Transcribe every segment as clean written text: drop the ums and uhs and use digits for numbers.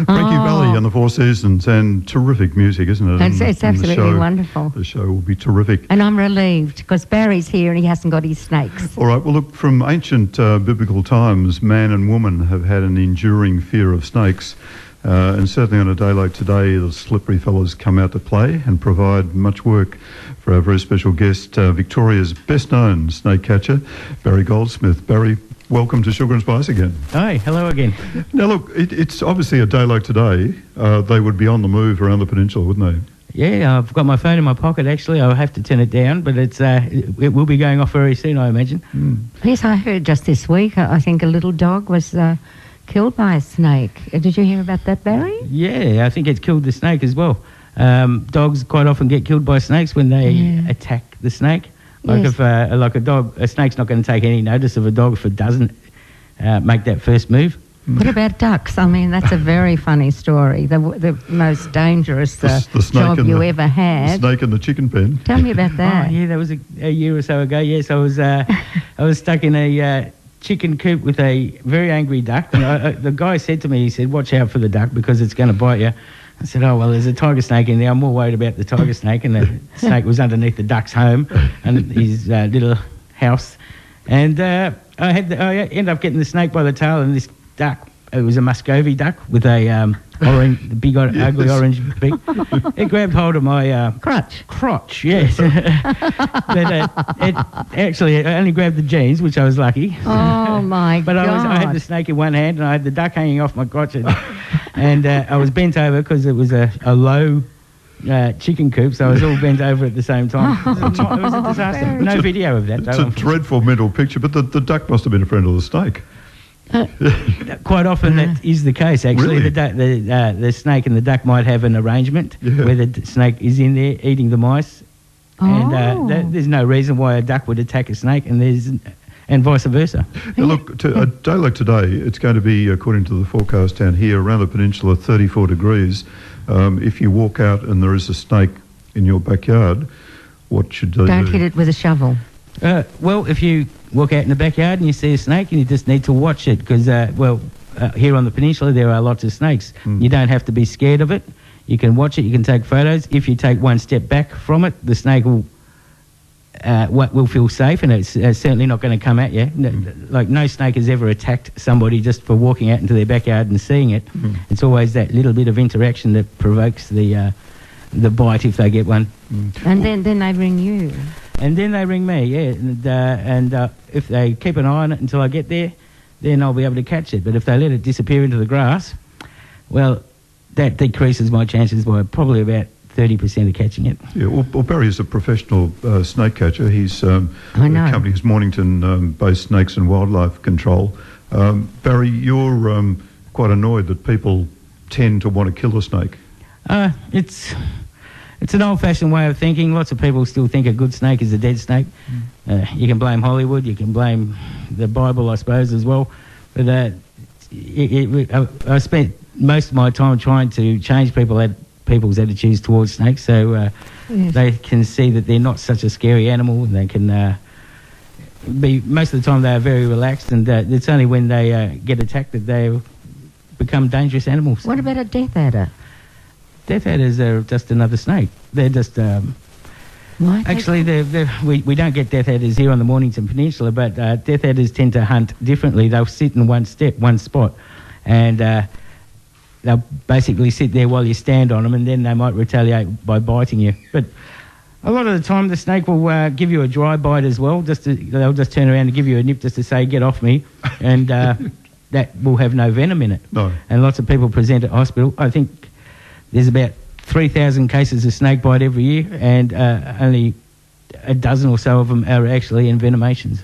Frankie Valley and the Four Seasons, and terrific music, isn't it? It's absolutely wonderful. The show will be terrific. And I'm relieved because Barry's here and he hasn't got his snakes. All right, well, look, from ancient biblical times, man and woman have had an enduring fear of snakes. And certainly on a day like today, the slippery fellows come out to play and provide much work for our very special guest, Victoria's best-known snake catcher, Barry Goldsmith. Barry, welcome to Sugar and Spice again. Hi, hello again. Now, look, it's obviously a day like today. They would be on the move around the peninsula, wouldn't they? Yeah, I've got my phone in my pocket, actually. I'll have to turn it down, but it will be going off very soon, I imagine. Yes, I heard just this week, I think a little dog was killed by a snake. Did you hear about that, Barry? Yeah, I think it's killed the snake as well. Dogs quite often get killed by snakes when they attack the snake. Like Yes. if a snake's not going to take any notice of a dog if it doesn't make that first move. What about ducks? I mean, that's a very funny story. The most dangerous The snake job you ever had. The snake in the chicken pen. Tell me about that. Oh, yeah, that was a year or so ago. Yes, I was stuck in a chicken coop with a very angry duck. And the guy said to me, he said, "Watch out for the duck because it's going to bite you." I said, "Oh, well, there's a tiger snake in there. I'm more worried about the tiger snake." And the snake was underneath the duck's home and his little house. And I ended up getting the snake by the tail, and this duck, it was a Muscovy duck with a big ugly orange beak. It grabbed hold of my crotch, yes. But it only grabbed the jeans, which I was lucky. Oh my but God! I had the snake in one hand, and I had the duck hanging off my crotch, and I was bent over because it was a low chicken coop, so I was all bent over at the same time. It was a disaster. No video of that, though. It's a dreadful mental picture, but the duck must have been a friend of the snake. Quite often that is the case, actually. Really? The snake and the duck might have an arrangement where the snake is in there eating the mice, and there's no reason why a duck would attack a snake, and vice versa. Now look, a day like today, it's going to be, according to the forecast down here, around the peninsula, 34 degrees. If you walk out and there is a snake in your backyard, what should they do? Don't hit it with a shovel. Well, if you walk out in the backyard and you see a snake, you just need to watch it because, here on the peninsula there are lots of snakes. You don't have to be scared of it. You can watch it, you can take photos. If you take one step back from it, the snake will feel safe, and it's certainly not going to come at you. No snake has ever attacked somebody just for walking out into their backyard and seeing it. It's always that little bit of interaction that provokes the bite if they get one. And then they ring you. And then they ring me, yeah. And if they keep an eye on it until I get there, then I'll be able to catch it. But if they let it disappear into the grass, well, that decreases my chances by probably about 30% of catching it. Yeah, well, Barry is a professional snake catcher. He's the company is Mornington-based Snakes and Wildlife Control. Barry, you're quite annoyed that people tend to want to kill a snake. It's an old-fashioned way of thinking. Lots of people still think a good snake is a dead snake. You can blame Hollywood, you can blame the Bible, I suppose, as well. But I spent most of my time trying to change people's attitudes towards snakes, so they can see that they're not such a scary animal, and they can be, most of the time they are very relaxed, and it's only when they get attacked that they become dangerous animals. What about a death adder? Death adders are just another snake. They're just... actually, we don't get death adders here on the Mornington Peninsula, but death adders tend to hunt differently. They'll sit in one spot, and they'll basically sit there while you stand on them, and then they might retaliate by biting you. But a lot of the time, the snake will give you a dry bite as well. They'll just turn around and give you a nip just to say, "Get off me," and that will have no venom in it. No. And lots of people present at hospital. I think there's about 3,000 cases of snake bite every year, and only a dozen or so of them are actually envenomations.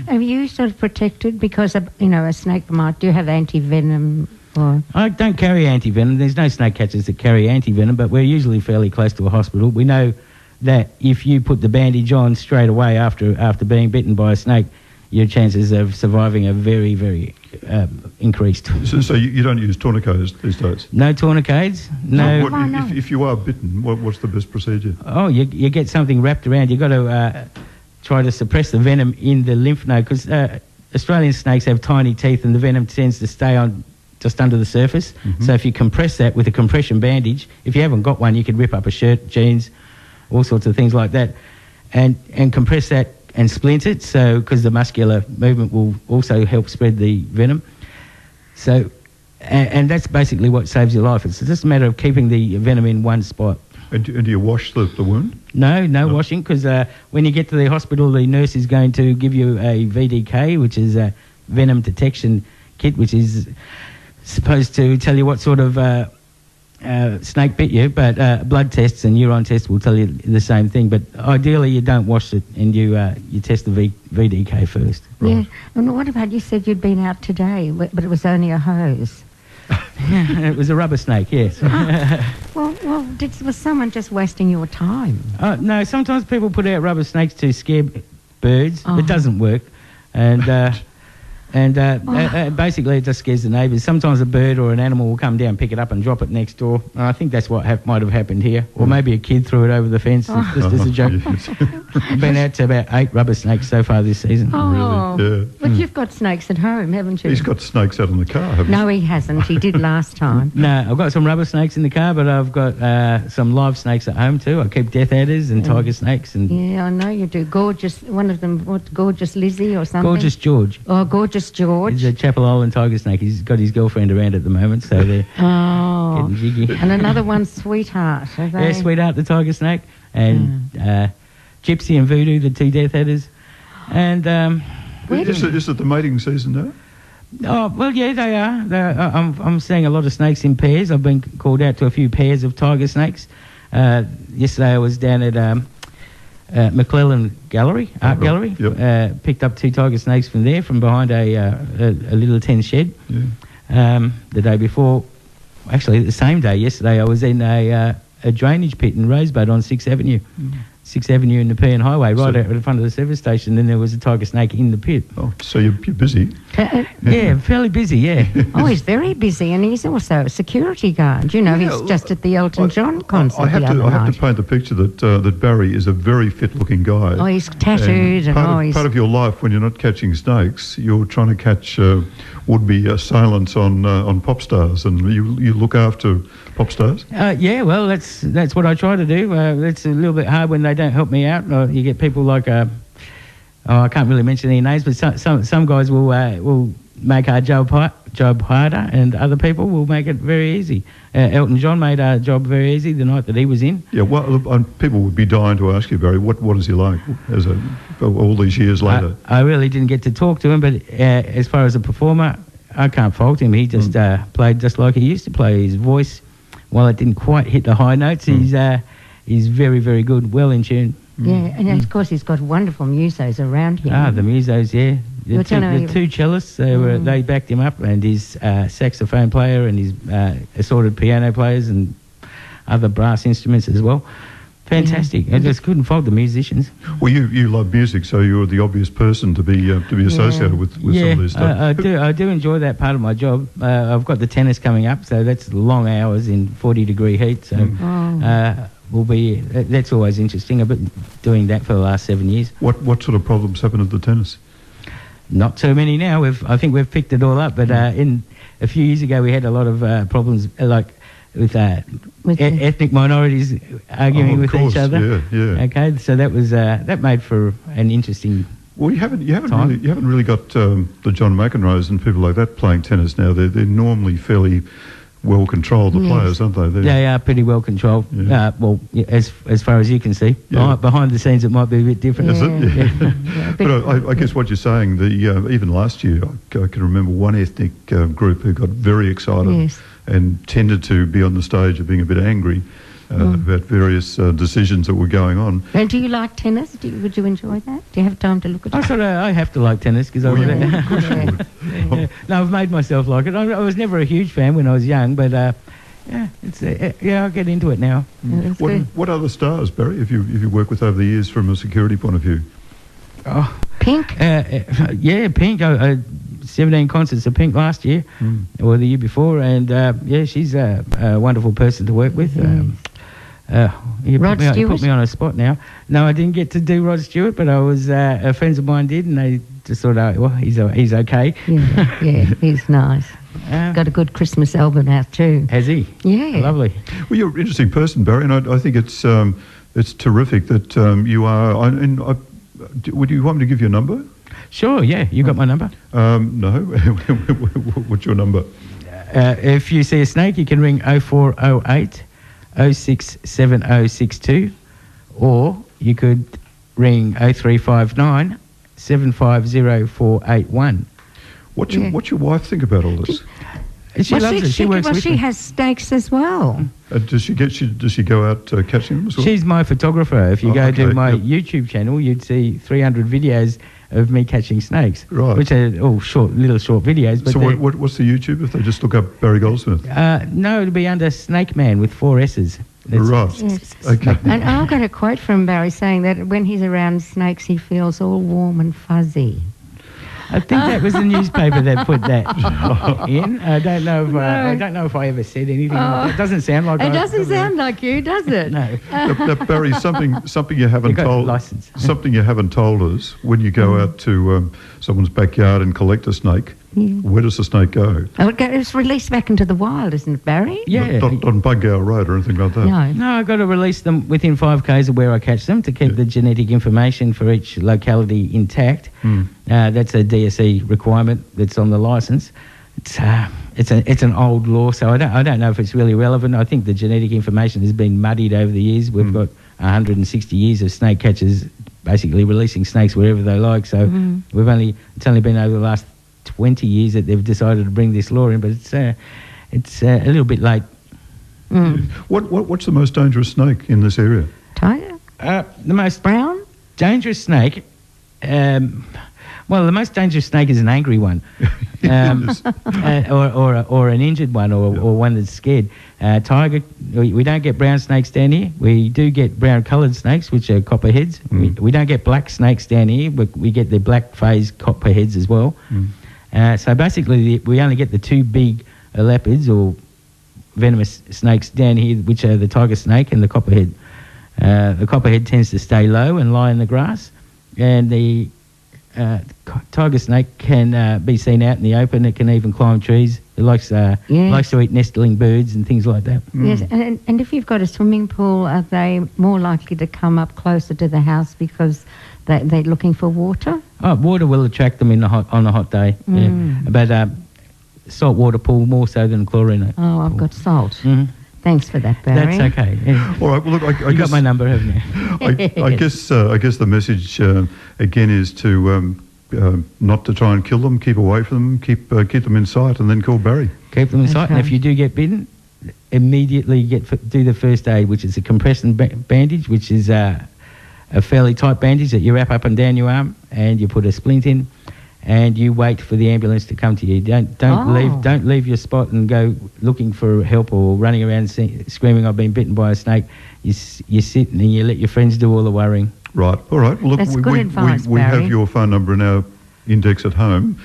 Are you sort of protected because of, a snake might? Do you have anti-venom? Or? I don't carry anti-venom. There's no snake catchers that carry anti-venom, but we're usually fairly close to a hospital. We know that if you put the bandage on straight away after being bitten by a snake, your chances of surviving are very, very increased. So you don't use tourniquets these days? No tourniquets. No. If you are bitten, what's the best procedure? Oh, you get something wrapped around. You've got to try to suppress the venom in the lymph node, because Australian snakes have tiny teeth, and the venom tends to stay on just under the surface. So if you compress that with a compression bandage, if you haven't got one, you could rip up a shirt, jeans, all sorts of things like that, and compress that and splint it, so because the muscular movement will also help spread the venom. So, and that's basically what saves your life. It's just a matter of keeping the venom in one spot. And do you wash the wound? No washing, because when you get to the hospital, the nurse is going to give you a VDK, which is a venom detection kit, which is supposed to tell you what sort of snake bit you, but blood tests and urine tests will tell you the same thing. But ideally, you don't wash it, and you test the VDK first. Right. Yeah. And what about, you said you'd been out today, but it was only a hose. It was a rubber snake, yes. Well, was someone just wasting your time? No, sometimes people put out rubber snakes to scare birds. It doesn't work. And basically it just scares the neighbours. Sometimes a bird or an animal will come down, pick it up and drop it next door. And I think that's what might have happened here. Or maybe a kid threw it over the fence just as a joke. Yes. I've been out to about 8 rubber snakes so far this season. Oh, Really? Yeah. But you've got snakes at home, haven't you? He's got snakes out in the car, haven't No, he hasn't. He did last time. No, I've got some rubber snakes in the car, but I've got some live snakes at home too. I keep death adders and tiger snakes. And Yeah, I know you do. Gorgeous, one of them, Gorgeous Lizzie or something? Gorgeous George. Oh, Gorgeous George. He's a Chapel Island tiger snake. He's got his girlfriend around at the moment, so they're getting jiggy. And another one, Sweetheart. Are they? Yeah, Sweetheart, the tiger snake, and Gypsy and Voodoo, the 2 death adders. And Is it the mating season now? oh well, yeah, they are. I'm seeing a lot of snakes in pairs. I've been called out to a few pairs of tiger snakes. Yesterday I was down at McClellan Gallery, Art Gallery. Yep. Picked up 2 tiger snakes from there, from behind a little tin shed. Yeah. The day before, actually the same day, yesterday, I was in a drainage pit in Rosebud on 6th Avenue. 6th Avenue in the Pean Highway, right out in front of the service station. Then there was a tiger snake in the pit. Oh, so you're busy. Yeah, fairly busy, yeah. Oh, he's very busy, and he's also a security guard. You know, he's just at the Elton John concert I have the other to night. paint the picture that Barry is a very fit-looking guy. Oh, he's tattooed, and part of your life, when you're not catching snakes, you're trying to catch would-be assailants on pop stars, and you look after pop stars. Yeah, well, that's what I try to do. It's a little bit hard when they don't help me out. You get people like I can't really mention any names, but some guys will make our job harder, and other people will make it very easy. Elton John made our job very easy the night that he was in. Yeah, well, people would be dying to ask you, Barry, what is he like all these years later? I really didn't get to talk to him, but as far as a performer, I can't fault him. He just played just like he used to play. His voice, while it didn't quite hit the high notes, he's very, very good, well in tune. Yeah, and of course he's got wonderful musos around him. The musos, yeah. The 2 cellists, they backed him up, and his saxophone player and his assorted piano players and other brass instruments as well. Fantastic. I just couldn't fault the musicians. Well, you love music, so you're the obvious person to be associated with some of this stuff. I do enjoy that part of my job. I've got the tennis coming up, so that's long hours in 40-degree heat. So that's always interesting. I've been doing that for the last 7 years. What sort of problems happen at the tennis? Not too many now. I think we've picked it all up. But in a few years ago, we had a lot of problems, like with ethnic minorities arguing with each other. Yeah. Okay, so that was that made for an interesting. Well, you haven't really got the John McEnroes and people like that playing tennis now. They're normally fairly well controlled, the players, aren't they? They are pretty well controlled. Yeah. As far as you can see, behind the scenes it might be a bit different. Is it? Yeah. But I guess what you're saying, even last year, I can remember one ethnic group who got very excited and tended to be on the stage of being a bit angry about various decisions that were going on. And do you like tennis? Would you enjoy that? Do you have time to look at it? I have to like tennis because Of course you would. No, I've made myself like it. I was never a huge fan when I was young, but I'll get into it now. What other stars, Barry, have you worked with over the years from a security point of view? Oh, Pink? Pink. 17 concerts of Pink last year, or the year before, and she's a wonderful person to work with. You Rod Stewart? put me on a spot now. No, I didn't get to do Rod Stewart, but I was friends of mine did, and they just thought, well, he's okay. Yeah, he's nice. Got a good Christmas album out too. Has he? Yeah. Lovely. Well, you're an interesting person, Barry, and I think it's terrific that you are. Would you want me to give you a number? Sure, yeah. You got my number? No. What's your number? If you see a snake, you can ring 0408 067062, or you could ring 0359 750481. What's your wife think about all this? She loves it. She works with she me. has snakes as well. Does she go out catching them as well? She's my photographer. If you go to my yep. YouTube channel, you'd see 300 videos of me catching snakes, Right. which are all little short videos. But So what's the YouTube if they just look up Barry Goldsmith? no, it'll be under Snake Man with 4 S's. Right. Yes. Okay. And I got a quote from Barry saying that when he's around snakes, he feels all warm and fuzzy. I think that was the newspaper that put that in. I don't know if I don't know if I ever said anything. Like that. It doesn't sound like It doesn't sound like you, does it? No. Now, Barry, something you haven't You got told license. something you haven't told us when you go out to someone's backyard and collect a snake. Where does the snake go? Oh, it's released back into the wild, isn't it, Barry? Yeah. Not on Buggow Road or anything like that. No. No, I've got to release them within 5 k's of where I catch them to keep the genetic information for each locality intact. That's a DSE requirement that's on the licence. It's an old law, so I don't know if it's really relevant. I think the genetic information has been muddied over the years. We've got 160 years of snake catchers basically releasing snakes wherever they like. So it's only been over the last 20 years that they've decided to bring this law in, but it's a little bit late. What's the most dangerous snake in this area? Tiger? The most Brown? dangerous snake. Well, the most dangerous snake is an angry one, or an injured one, or one that's scared. Tiger. We don't get brown snakes down here. We do get brown-coloured snakes, which are copperheads. We don't get black snakes down here, but we get the black phased copperheads as well. So basically, we only get the 2 big leopards or venomous snakes down here, which are the tiger snake and the copperhead. The copperhead tends to stay low and lie in the grass, and the tiger snake can be seen out in the open. It can even climb trees. It likes to eat nestling birds and things like that. Yes, and if you've got a swimming pool, are they more likely to come up closer to the house because they're looking for water? Oh, water will attract them on a hot day. Yeah. But salt water pool more so than chlorine. Oh, I've got salt. Thanks for that, Barry. That's okay. Yeah. All right. Well, look, I You guess got my number, haven't you? I guess the message again is to not to try and kill them, keep away from them, keep them in sight, and then call Barry. Keep them in sight, and if you do get bitten, immediately do the first aid, which is a compression bandage, which is a fairly tight bandage that you wrap up and down your arm, and you put a splint in, and you wait for the ambulance to come to you. Don't leave your spot and go looking for help or running around screaming, "I've been bitten by a snake." You sit and you let your friends do all the worrying. Right. All right. Well, look, That's good advice, we have Barry. your phone number in our index at home.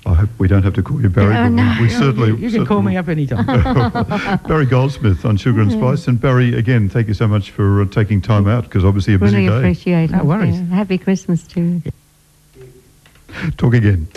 I hope we don't have to call you Barry. Oh, but no. we certainly You can call me up anytime. Barry Goldsmith on Sugar and Spice. And Barry, again, thank you so much for taking time out, because obviously a busy Really day. appreciate it. No worries. Yeah. Happy Christmas too. Talk again.